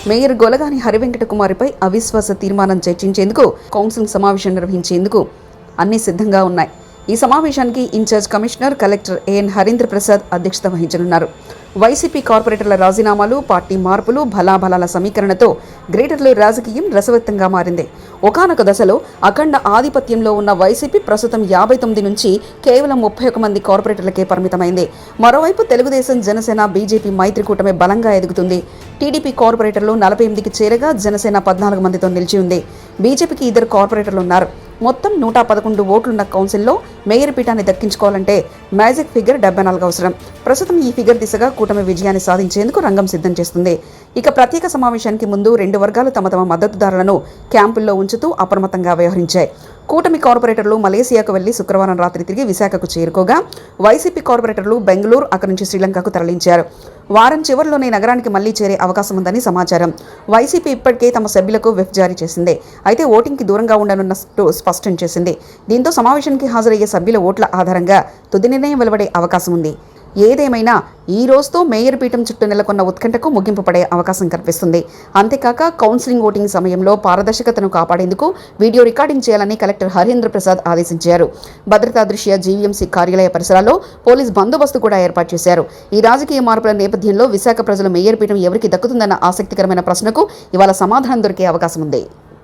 Mayor Golagani Hari Venkata కుమారిపై అవిశ్వాస తీర్మానం చర్చించేందుకు కౌన్సిల్ సమావేశం నిర్వహించేందుకు అన్ని సిద్ధంగా ఉన్నాయి. ఈ సమావేశానికి in charge commissioner collector AN Harindra Prasad అధ్యక్షత వహించనున్నారు. వైసీపీ కార్పొరేటర్ల రాజీనామాలు, పార్టీ మార్పులు, బలాబలాల సమీకరణతో గ్రేటర్లో రాజకీయం రసవత్తంగా మారింది. ఒకానొక దశలో అఖండ ఆధిపత్యంలో ఉన్న వైసీపీ ప్రస్తుతం 59 నుంచి కేవలం 31 మంది కార్పొరేటర్లకే పరిమితమైంది. మరోవైపు తెలుగుదేశం, జనసేన, బీజేపీ మైత్రికూటమి బలంగా ఎదుగుతుంది. టీడీపీ కార్పొరేటర్లు 48కి చేరగా జనసేన 14 మందితో నిలిచి ఉంది. బీజేపీకి 2 కార్పొరేటర్లు ఉన్నారు. మొత్తం 111 ఓట్లున్న కౌన్సిల్లో మేయర్ పీఠాన్ని దక్కించుకోవాలంటే మ్యాజిక్ ఫిగర్ 74 అవసరం. ప్రస్తుతం ఈ ఫిగర్ దిశగా కూటమి విజయాన్ని సాధించేందుకు రంగం సిద్ధం చేస్తుంది. ఇక ప్రత్యేక సమావేశానికి ముందు 2 వర్గాలు తమ మద్దతుదారులను క్యాంపుల్లో ఉంచుతూ అప్రమత్తంగా వ్యవహరించాయి. కూటమి కార్పొరేటర్లు మలేసియాకు వెళ్లి శుక్రవారం రాత్రి తిరిగి విశాఖకు చేరుకోగా వైసీపీ కార్పొరేటర్లు బెంగళూరు, అక్కడి నుంచి శ్రీలంకకు తరలించారు. వారం చివరిలోనే నగరానికి మళ్లీ చేరే అవకాశం ఉందని సమాచారం. వైసీపీ ఇప్పటికే తమ సభ్యులకు విప్ జారీ చేసింది. అయితే ఓటింగ్కి దూరంగా ఉండనున్నట్టు స్పష్టం చేసింది. దీంతో సమావేశానికి హాజరయ్యే సభ్యుల ఓట్ల ఆధారంగా తుది నిర్ణయం వెలువడే అవకాశం ఉంది. ఏదేమైనా ఈ రోజుతో మేయర్ పీఠం చుట్టూ నెలకొన్న ఉత్కంఠకు ముగింపు పడే అవకాశం కనిపిస్తుంది. అంతేకాక కౌన్సిలింగ్ ఓటింగ్ సమయంలో పారదర్శకతను కాపాడేందుకు వీడియో రికార్డింగ్ చేయాలని కలెక్టర్ హరీంద్ర ప్రసాద్ ఆదేశించారు. భద్రతా దృష్ట్యా జీవీఎంసీ కార్యాలయ పరిసరాల్లో పోలీస్ బందోబస్తు కూడా ఏర్పాటు చేశారు. ఈ రాజకీయ మార్పుల నేపథ్యంలో విశాఖ ప్రజల మేయర్ పీఠం ఎవరికి దక్కుతుందన్న ఆసక్తికరమైన ప్రశ్నకు ఇవాళ సమాధానం దొరికే అవకాశం ఉంది.